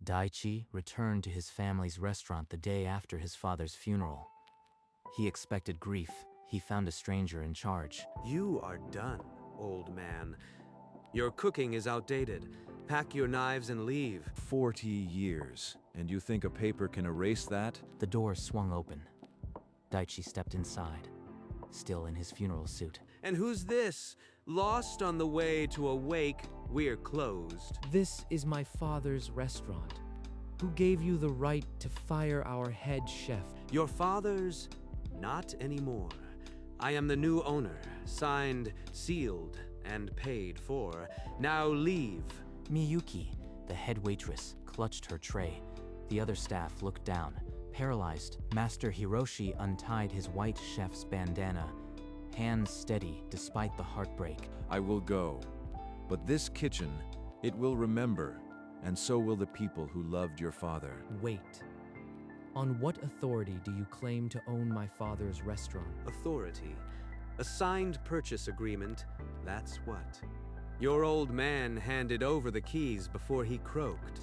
Daichi returned to his family's restaurant the day after his father's funeral. He expected grief. He found a stranger in charge. You are done, old man. Your cooking is outdated. Pack your knives and leave. 40 years, and you think a paper can erase that? The door swung open. Daichi stepped inside, still in his funeral suit. And who's this? Lost on the way to a wake, we're closed. This is my father's restaurant. Who gave you the right to fire our head chef? Your father's? Not anymore. I am the new owner, signed, sealed, and paid for. Now leave. Miyuki, the head waitress, clutched her tray. The other staff looked down. Paralyzed, Master Hiroshi untied his white chef's bandana, hands steady despite the heartbreak. I will go, but this kitchen, it will remember, and so will the people who loved your father. Wait. On what authority do you claim to own my father's restaurant? Authority. A signed purchase agreement, that's what. Your old man handed over the keys before he croaked.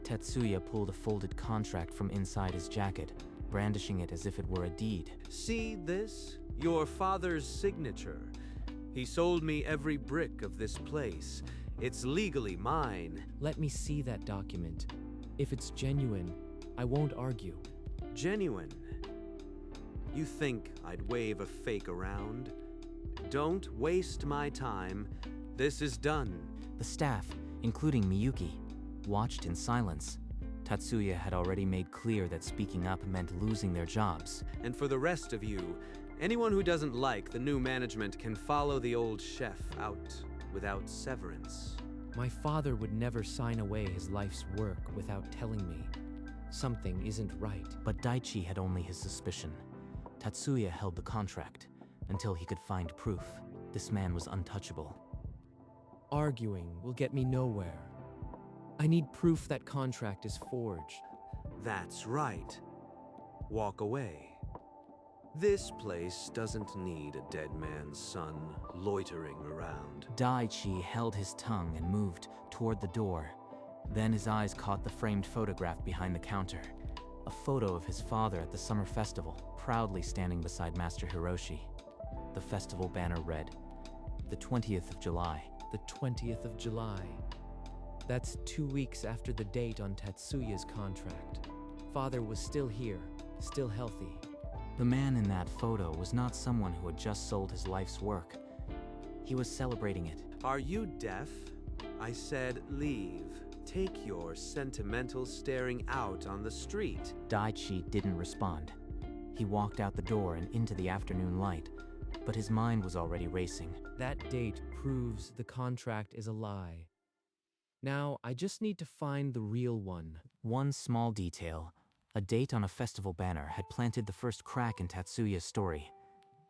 Tetsuya pulled a folded contract from inside his jacket, brandishing it as if it were a deed. See this? Your father's signature. He sold me every brick of this place. It's legally mine. Let me see that document. If it's genuine, I won't argue. Genuine? You think I'd wave a fake around? Don't waste my time. This is done. The staff, including Miyuki, watched in silence. Tatsuya had already made clear that speaking up meant losing their jobs. And for the rest of you, anyone who doesn't like the new management can follow the old chef out without severance. My father would never sign away his life's work without telling me. Something isn't right. But Daichi had only his suspicion. Tatsuya held the contract until he could find proof. This man was untouchable. Arguing will get me nowhere. I need proof that contract is forged. That's right. Walk away. This place doesn't need a dead man's son loitering around. Daichi held his tongue and moved toward the door. Then his eyes caught the framed photograph behind the counter. A photo of his father at the summer festival, proudly standing beside Master Hiroshi. The festival banner read, "The 20th of July." The 20th of July. That's 2 weeks after the date on Tatsuya's contract. Father was still here, still healthy. The man in that photo was not someone who had just sold his life's work. He was celebrating it. Are you deaf? I said leave. Take your sentimental staring out on the street. Daichi didn't respond. He walked out the door and into the afternoon light, but his mind was already racing. That date proves the contract is a lie. Now, I just need to find the real one. One small detail. A date on a festival banner had planted the first crack in Tatsuya's story.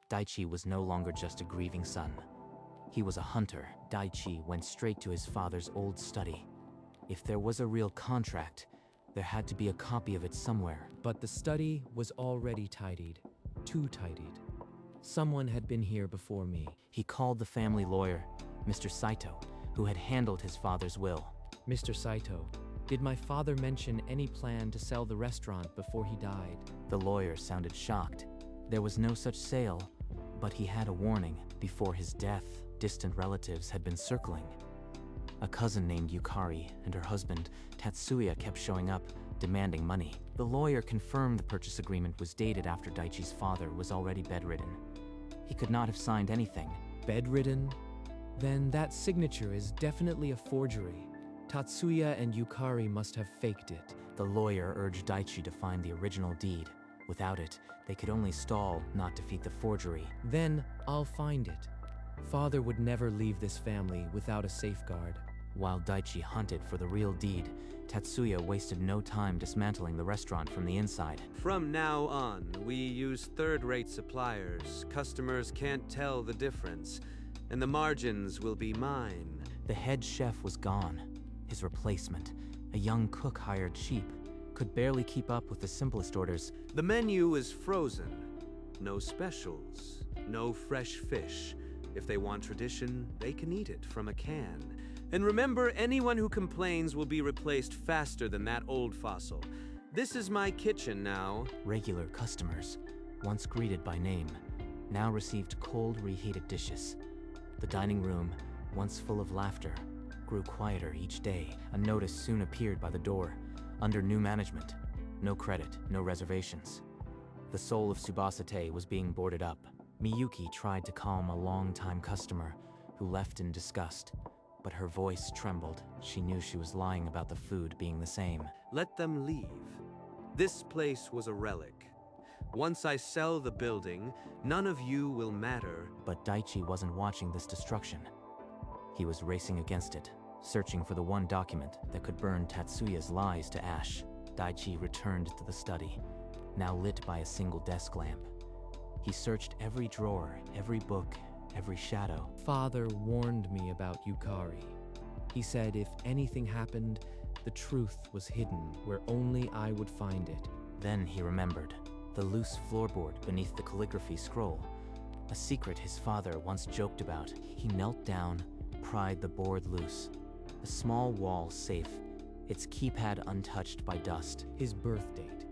Daichi was no longer just a grieving son. He was a hunter. Daichi went straight to his father's old study. If there was a real contract, there had to be a copy of it somewhere. But the study was already tidied. Too tidied. Someone had been here before me. He called the family lawyer, Mr. Saito, who had handled his father's will. Mr. Saito, did my father mention any plan to sell the restaurant before he died? The lawyer sounded shocked. There was no such sale, but he had a warning. Before his death, distant relatives had been circling. A cousin named Yukari and her husband, Tatsuya, kept showing up, demanding money. The lawyer confirmed the purchase agreement was dated after Daichi's father was already bedridden. He could not have signed anything. Bedridden? Then that signature is definitely a forgery. Tatsuya and Yukari must have faked it. The lawyer urged Daichi to find the original deed. Without it, they could only stall, not defeat the forgery. Then I'll find it. Father would never leave this family without a safeguard. While Daichi hunted for the real deed, Tatsuya wasted no time dismantling the restaurant from the inside. From now on, we use third-rate suppliers. Customers can't tell the difference, and the margins will be mine. The head chef was gone. His replacement, a young cook hired cheap, could barely keep up with the simplest orders. The menu is frozen. No specials, no fresh fish. If they want tradition, they can eat it from a can. And remember, anyone who complains will be replaced faster than that old fossil. This is my kitchen now. Regular customers, once greeted by name, now received cold, reheated dishes. The dining room, once full of laughter, grew quieter each day. A notice soon appeared by the door, under new management. No credit, no reservations. The soul of Tsubasa was being boarded up. Miyuki tried to calm a long-time customer who left in disgust, but her voice trembled. She knew she was lying about the food being the same. Let them leave. This place was a relic. Once I sell the building, none of you will matter. But Daichi wasn't watching this destruction. He was racing against it, searching for the one document that could burn Tatsuya's lies to ash. Daichi returned to the study, now lit by a single desk lamp. He searched every drawer, every book, every shadow. Father warned me about Yukari. He said if anything happened, the truth was hidden where only I would find it. Then he remembered the loose floorboard beneath the calligraphy scroll, a secret his father once joked about. He knelt down, pried the board loose. A small wall safe, its keypad untouched by dust. His birth date.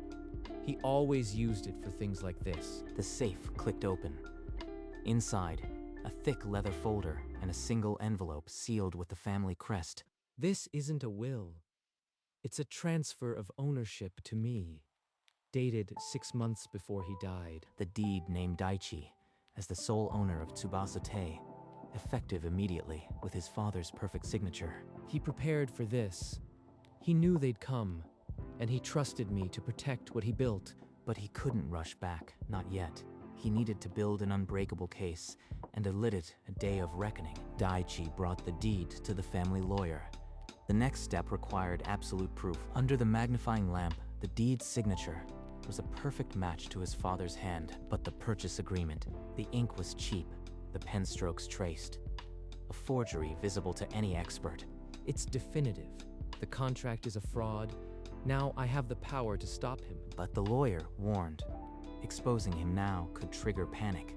He always used it for things like this. The safe clicked open. Inside, a thick leather folder and a single envelope sealed with the family crest. This isn't a will. It's a transfer of ownership to me, dated 6 months before he died. The deed named Daichi as the sole owner of Tsubasa, effective immediately with his father's perfect signature. He prepared for this. He knew they'd come, and he trusted me to protect what he built. But he couldn't rush back, not yet. He needed to build an unbreakable case and lit it a day of reckoning. Daichi brought the deed to the family lawyer. The next step required absolute proof. Under the magnifying lamp, the deed's signature was a perfect match to his father's hand. But the purchase agreement, the ink was cheap, the pen strokes traced. A forgery visible to any expert. It's definitive. The contract is a fraud. Now I have the power to stop him. But the lawyer warned. Exposing him now could trigger panic.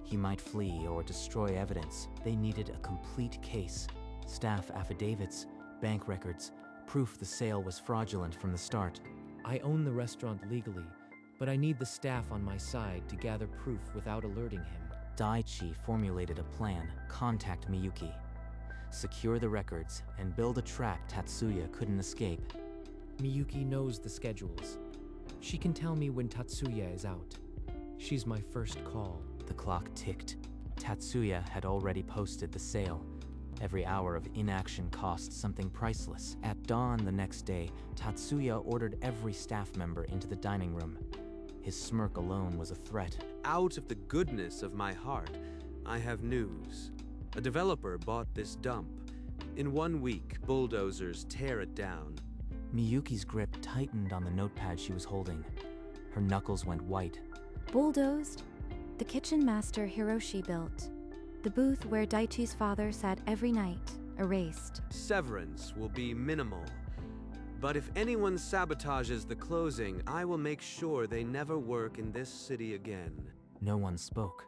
He might flee or destroy evidence. They needed a complete case. Staff affidavits, bank records, proof the sale was fraudulent from the start. I own the restaurant legally, but I need the staff on my side to gather proof without alerting him. Daichi formulated a plan. Contact Miyuki, secure the records, and build a trap Tatsuya couldn't escape. Miyuki knows the schedules. She can tell me when Tatsuya is out. She's my first call. The clock ticked. Tatsuya had already posted the sale. Every hour of inaction cost something priceless. At dawn the next day, Tatsuya ordered every staff member into the dining room. His smirk alone was a threat. Out of the goodness of my heart, I have news. A developer bought this dump. In 1 week, bulldozers tear it down. Miyuki's grip tightened on the notepad she was holding. Her knuckles went white. Bulldozed? The kitchen master Hiroshi built. The booth where Daichi's father sat every night, erased. Severance will be minimal. But if anyone sabotages the closing, I will make sure they never work in this city again. No one spoke.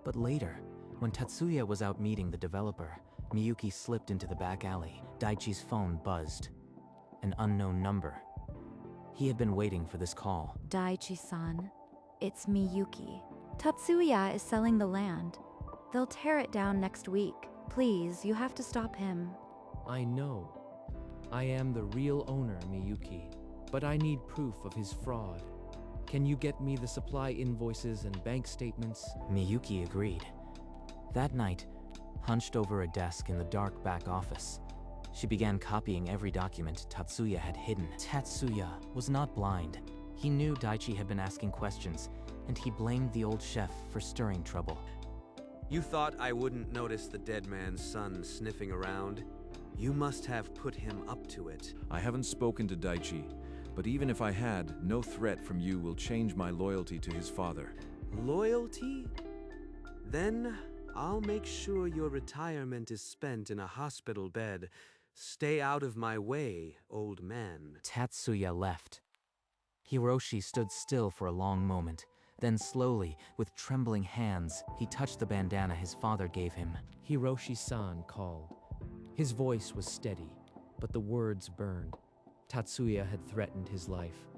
But later, when Tatsuya was out meeting the developer, Miyuki slipped into the back alley. Daichi's phone buzzed. An unknown number. He had been waiting for this call. Daichi-san, it's Miyuki. Tatsuya is selling the land. They'll tear it down next week. Please, you have to stop him. I know. I am the real owner, Miyuki, but I need proof of his fraud. Can you get me the supply invoices and bank statements? Miyuki agreed. That night, hunched over a desk in the dark back office, she began copying every document Tatsuya had hidden. Tatsuya was not blind. He knew Daichi had been asking questions, and he blamed the old chef for stirring trouble. You thought I wouldn't notice the dead man's son sniffing around? You must have put him up to it. I haven't spoken to Daichi, but even if I had, no threat from you will change my loyalty to his father. Loyalty? Then I'll make sure your retirement is spent in a hospital bed. Stay out of my way, old man. Tatsuya left. Hiroshi stood still for a long moment. Then slowly, with trembling hands, he touched the bandana his father gave him. Hiroshi-san called. His voice was steady, but the words burned. Tatsuya had threatened his life.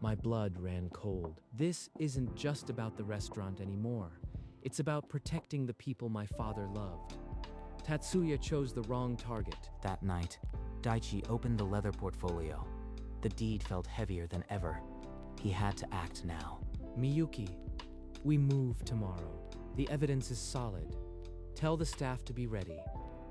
My blood ran cold. This isn't just about the restaurant anymore. It's about protecting the people my father loved. Tatsuya chose the wrong target. That night, Daichi opened the leather portfolio. The deed felt heavier than ever. He had to act now. Miyuki, we move tomorrow. The evidence is solid. Tell the staff to be ready.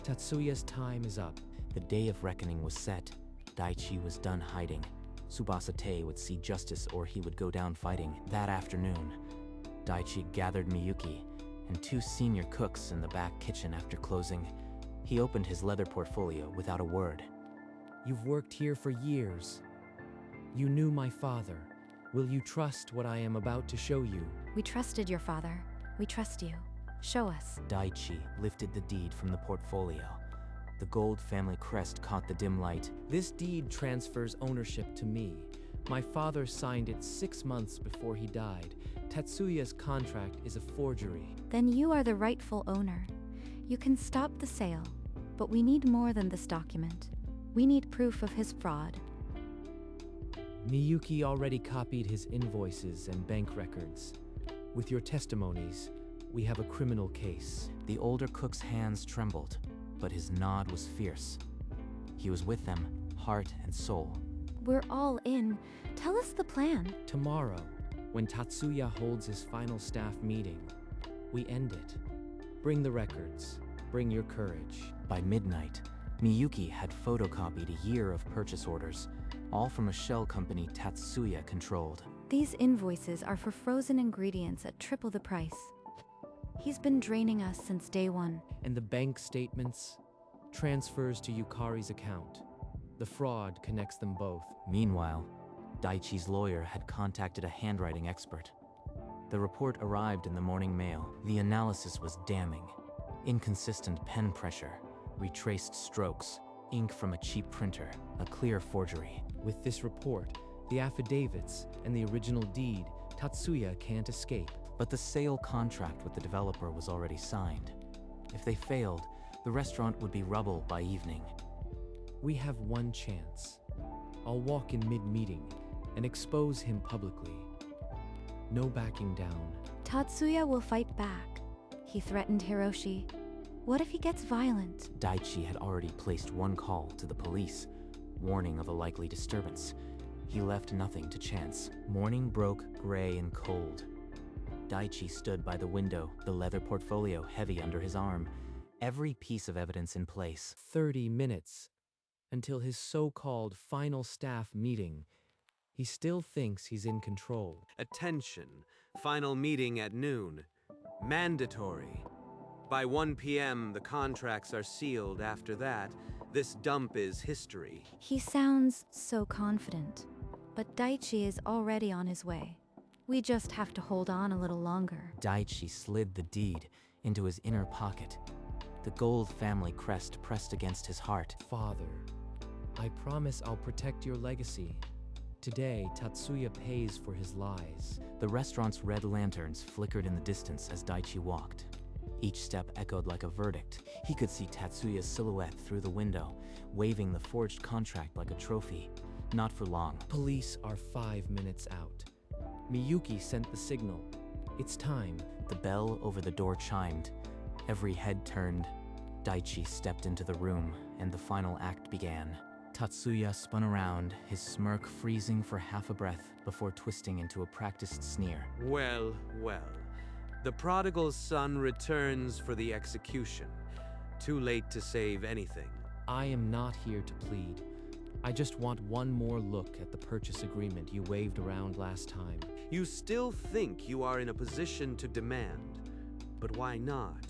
Tatsuya's time is up. The day of reckoning was set. Daichi was done hiding. Tsubasa Te would see justice or he would go down fighting. That afternoon, Daichi gathered Miyuki and 2 senior cooks in the back kitchen after closing. He opened his leather portfolio without a word. You've worked here for years. You knew my father. Will you trust what I am about to show you? We trusted your father. We trust you. Show us. Daichi lifted the deed from the portfolio. The gold family crest caught the dim light. This deed transfers ownership to me. My father signed it 6 months before he died. Tatsuya's contract is a forgery. Then you are the rightful owner. You can stop the sale, but we need more than this document. We need proof of his fraud. Miyuki already copied his invoices and bank records. With your testimonies, we have a criminal case. The older cook's hands trembled, but his nod was fierce. He was with them, heart and soul. We're all in. Tell us the plan. Tomorrow, when Tatsuya holds his final staff meeting, we end it. Bring the records. Bring your courage. By midnight, Miyuki had photocopied a year of purchase orders, all from a shell company Tatsuya controlled. These invoices are for frozen ingredients at triple the price. He's been draining us since day one. And the bank statements? Transfers to Yukari's account. The fraud connects them both. Meanwhile, Daichi's lawyer had contacted a handwriting expert. The report arrived in the morning mail. The analysis was damning. Inconsistent pen pressure, retraced strokes, ink from a cheap printer, a clear forgery. With this report, the affidavits, and the original deed, Tatsuya can't escape. But the sale contract with the developer was already signed. If they failed, the restaurant would be rubble by evening. We have one chance. I'll walk in mid-meeting and expose him publicly. No backing down. Tatsuya will fight back. He threatened Hiroshi. What if he gets violent? Daichi had already placed one call to the police, warning of a likely disturbance. He left nothing to chance. Morning broke gray and cold. Daichi stood by the window, the leather portfolio heavy under his arm, every piece of evidence in place. 30 minutes until his so-called final staff meeting. He still thinks he's in control. Attention. Final meeting at noon. Mandatory. By 1 p.m., the contracts are sealed. After that, this dump is history. He sounds so confident, but Daichi is already on his way. We just have to hold on a little longer. Daichi slid the deed into his inner pocket. The gold family crest pressed against his heart. Father, I promise I'll protect your legacy. Today, Tatsuya pays for his lies. The restaurant's red lanterns flickered in the distance as Daichi walked. Each step echoed like a verdict. He could see Tatsuya's silhouette through the window, waving the forged contract like a trophy. Not for long. Police are 5 minutes out. Miyuki sent the signal. It's time. The bell over the door chimed. Every head turned. Daichi stepped into the room, and the final act began. Tatsuya spun around, his smirk freezing for half a breath before twisting into a practiced sneer. Well, well. The prodigal son returns for the execution. Too late to save anything. I am not here to plead. I just want one more look at the purchase agreement you waved around last time. You still think you are in a position to demand. But why not?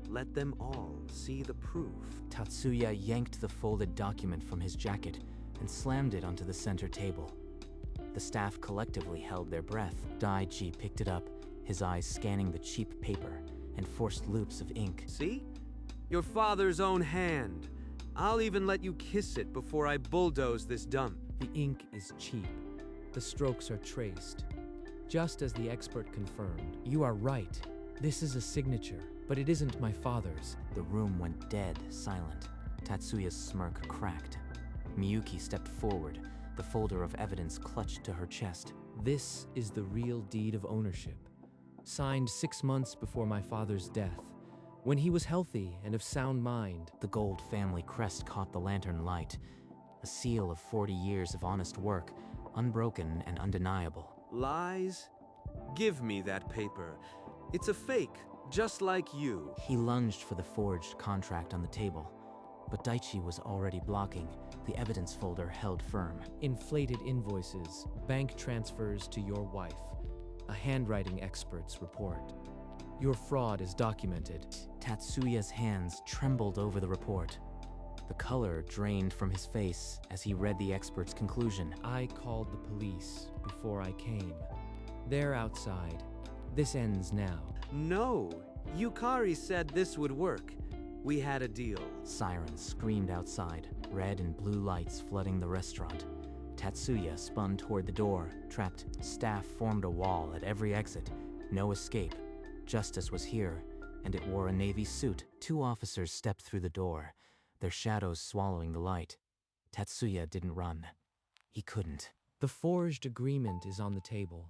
Let them all see the proof. Tatsuya yanked the folded document from his jacket and slammed it onto the center table. The staff collectively held their breath. Daichi picked it up, his eyes scanning the cheap paper and forced loops of ink. See? Your father's own hand. I'll even let you kiss it before I bulldoze this dump. The ink is cheap. The strokes are traced. Just as the expert confirmed. You are right. This is a signature, but it isn't my father's. The room went dead silent. Tatsuya's smirk cracked. Miyuki stepped forward, the folder of evidence clutched to her chest. This is the real deed of ownership, signed 6 months before my father's death, when he was healthy and of sound mind. The gold family crest caught the lantern light, a seal of 40 years of honest work, unbroken and undeniable. Lies? Give me that paper. It's a fake, just like you. He lunged for the forged contract on the table, but Daichi was already blocking, the evidence folder held firm. Inflated invoices, bank transfers to your wife, a handwriting expert's report. Your fraud is documented. Tatsuya's hands trembled over the report. The color drained from his face as he read the expert's conclusion. I called the police before I came. They're outside. This ends now. No, Yukari said this would work. We had a deal. Sirens screamed outside, red and blue lights flooding the restaurant. Tatsuya spun toward the door, trapped. Staff formed a wall at every exit. No escape. Justice was here, and it wore a navy suit. 2 officers stepped through the door, their shadows swallowing the light. Tatsuya didn't run. He couldn't. The forged agreement is on the table.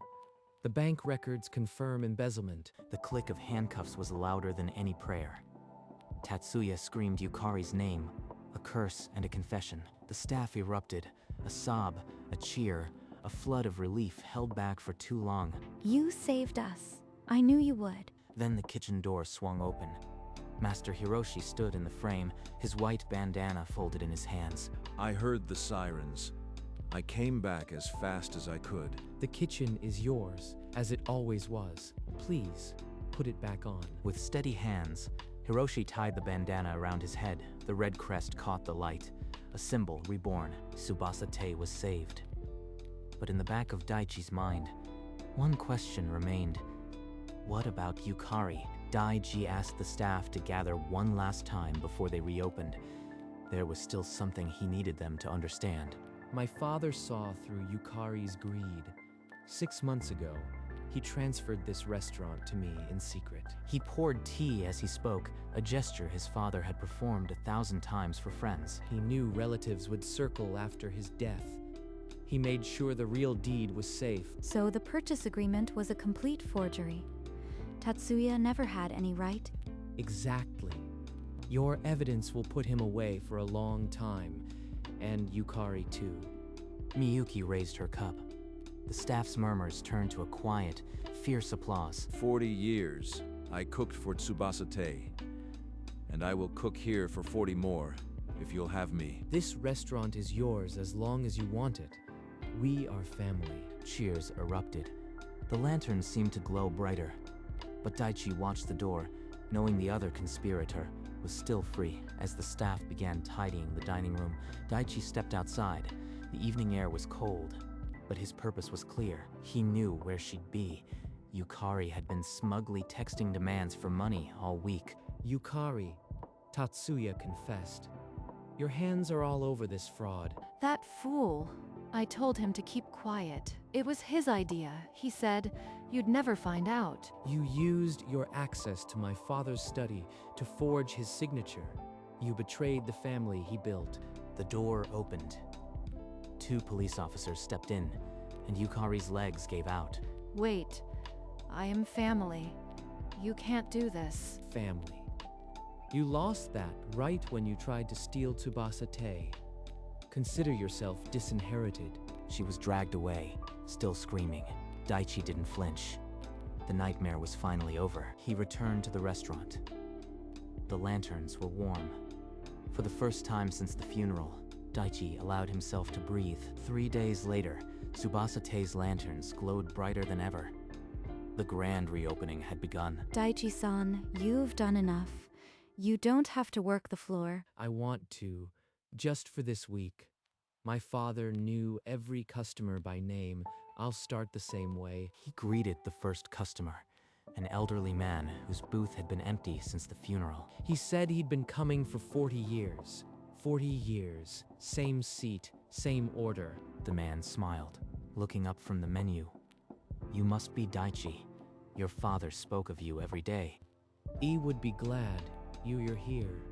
The bank records confirm embezzlement. The click of handcuffs was louder than any prayer. Tatsuya screamed Yukari's name, a curse and a confession. The staff erupted, a sob, a cheer, a flood of relief held back for too long. You saved us. I knew you would. Then the kitchen door swung open. Master Hiroshi stood in the frame, his white bandana folded in his hands. I heard the sirens. I came back as fast as I could. The kitchen is yours, as it always was. Please, put it back on. With steady hands, Hiroshi tied the bandana around his head. The red crest caught the light, a symbol reborn. Tsubasa Te was saved. But in the back of Daichi's mind, one question remained. What about Yukari? Daichi asked the staff to gather one last time before they reopened. There was still something he needed them to understand. My father saw through Yukari's greed. 6 months ago, he transferred this restaurant to me in secret. He poured tea as he spoke, a gesture his father had performed 1,000 times for friends. He knew relatives would circle after his death. He made sure the real deed was safe. So the purchase agreement was a complete forgery. Tatsuya never had any right. Exactly. Your evidence will put him away for a long time, and Yukari too. Miyuki raised her cup. The staff's murmurs turned to a quiet, fierce applause. 40 years, I cooked for Tsubasa Te, and I will cook here for 40 more, if you'll have me. This restaurant is yours as long as you want it. We are family. Cheers erupted. The lanterns seemed to glow brighter. But Daichi watched the door, knowing the other conspirator was still free. As the staff began tidying the dining room, Daichi stepped outside. The evening air was cold, but his purpose was clear. He knew where she'd be. Yukari had been smugly texting demands for money all week. Yukari, Tatsuya confessed. Your hands are all over this fraud. That fool. I told him to keep quiet. It was his idea. He said you'd never find out. You used your access to my father's study to forge his signature. You betrayed the family he built. The door opened. 2 police officers stepped in, and Yukari's legs gave out. Wait. I am family. You can't do this. Family. You lost that right when you tried to steal Tsubasa Te. Consider yourself disinherited. She was dragged away, still screaming. Daichi didn't flinch. The nightmare was finally over. He returned to the restaurant. The lanterns were warm. For the first time since the funeral, Daichi allowed himself to breathe. 3 days later, Tsubasa Te's lanterns glowed brighter than ever. The grand reopening had begun. Daichi-san, you've done enough. You don't have to work the floor. I want to, just for this week. My father knew every customer by name. I'll start the same way. He greeted the first customer, an elderly man whose booth had been empty since the funeral. He said he'd been coming for 40 years. 40 years. Same seat, same order. The man smiled, looking up from the menu. You must be Daichi. Your father spoke of you every day. E would be glad you're here.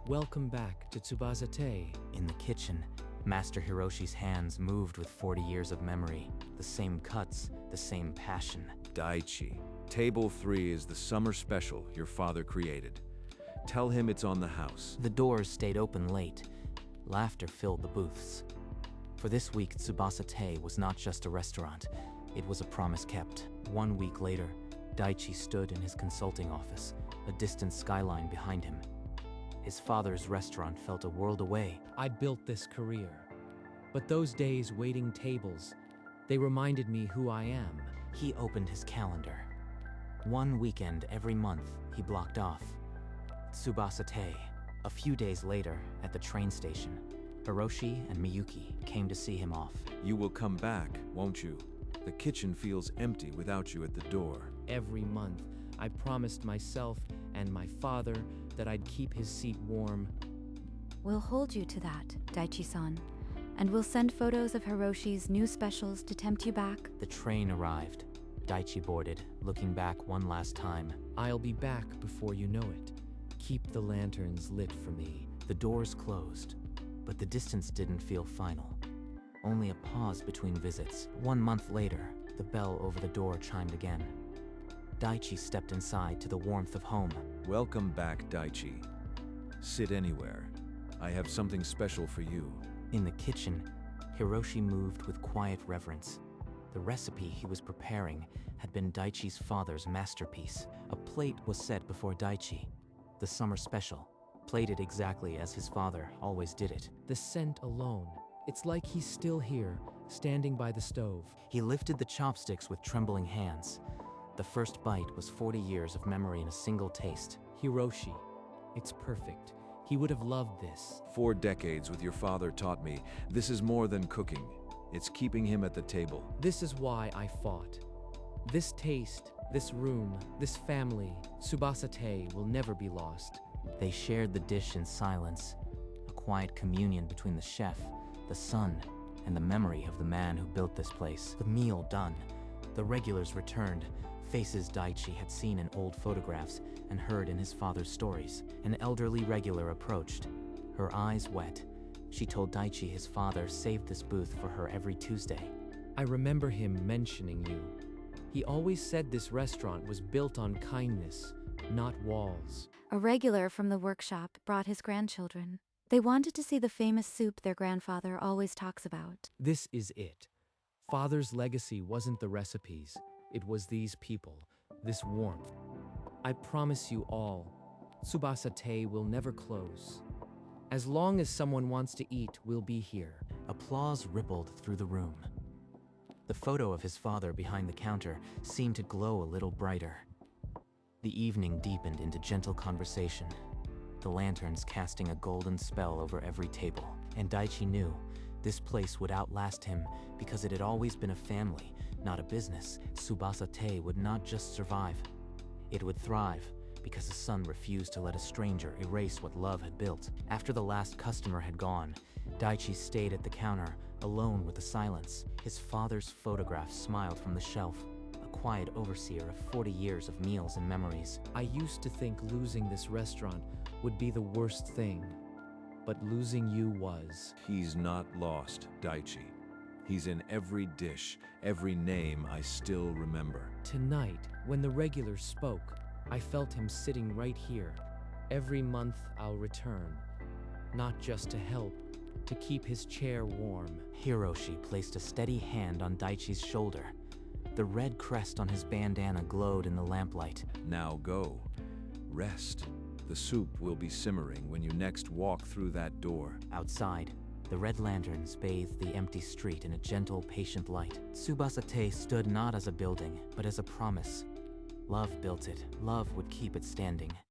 Welcome back to Tsubasa-te. In the kitchen, Master Hiroshi's hands moved with 40 years of memory. The same cuts, the same passion. Daichi, Table 3 is the summer special your father created. Tell him it's on the house. The doors stayed open late. Laughter filled the booths. For this week, Tsubasa-te was not just a restaurant. It was a promise kept. 1 week later, Daichi stood in his consulting office, a distant skyline behind him. His father's restaurant felt a world away. I built this career. But those days waiting tables, they reminded me who I am. He opened his calendar. 1 weekend every month he blocked off. Tsubasa-te. A few days later, at the train station, Hiroshi and Miyuki came to see him off. You will come back, won't you? The kitchen feels empty without you at the door. Every month, I promised myself and my father that I'd keep his seat warm. We'll hold you to that, Daichi-san. And we'll send photos of Hiroshi's new specials to tempt you back. The train arrived. Daichi boarded, looking back one last time. I'll be back before you know it. Keep the lanterns lit for me. The doors closed, but the distance didn't feel final. Only a pause between visits. 1 month later, the bell over the door chimed again. Daichi stepped inside to the warmth of home. Welcome back, Daichi. Sit anywhere. I have something special for you. In the kitchen, Hiroshi moved with quiet reverence. The recipe he was preparing had been Daichi's father's masterpiece. A plate was set before Daichi. The summer special, plated exactly as his father always did it. The scent alone, it's like he's still here, standing by the stove. He lifted the chopsticks with trembling hands. The first bite was 40 years of memory in a single taste. Hiroshi, it's perfect. He would have loved this. 4 decades with your father taught me this is more than cooking. It's keeping him at the table. This is why I fought. This taste, this room, this family, Tsubasa-te will never be lost. They shared the dish in silence, a quiet communion between the chef, the son, and the memory of the man who built this place. The meal done, the regulars returned, faces Daichi had seen in old photographs and heard in his father's stories. An elderly regular approached, her eyes wet. She told Daichi his father saved this booth for her every Tuesday. I remember him mentioning you. He always said this restaurant was built on kindness, not walls. A regular from the workshop brought his grandchildren. They wanted to see the famous soup their grandfather always talks about. This is it. Father's legacy wasn't the recipes. It was these people, this warmth. I promise you all, Tsubasa-te will never close. As long as someone wants to eat, we'll be here. Applause rippled through the room. The photo of his father behind the counter seemed to glow a little brighter. The evening deepened into gentle conversation, the lanterns casting a golden spell over every table. And Daichi knew this place would outlast him because it had always been a family, not a business. Tsubasa-te would not just survive. It would thrive because his son refused to let a stranger erase what love had built. After the last customer had gone, Daichi stayed at the counter, alone with the silence. His father's photograph smiled from the shelf, a quiet overseer of 40 years of meals and memories. I used to think losing this restaurant would be the worst thing, but losing you was. He's not lost, Daichi. He's in every dish, every name I still remember. Tonight, when the regulars spoke, I felt him sitting right here. Every month I'll return, not just to help, to keep his chair warm. Hiroshi placed a steady hand on Daichi's shoulder. The red crest on his bandana glowed in the lamplight. Now go. Rest. The soup will be simmering when you next walk through that door. Outside, the red lanterns bathed the empty street in a gentle, patient light. Tsubasa-te stood not as a building, but as a promise. Love built it. Love would keep it standing.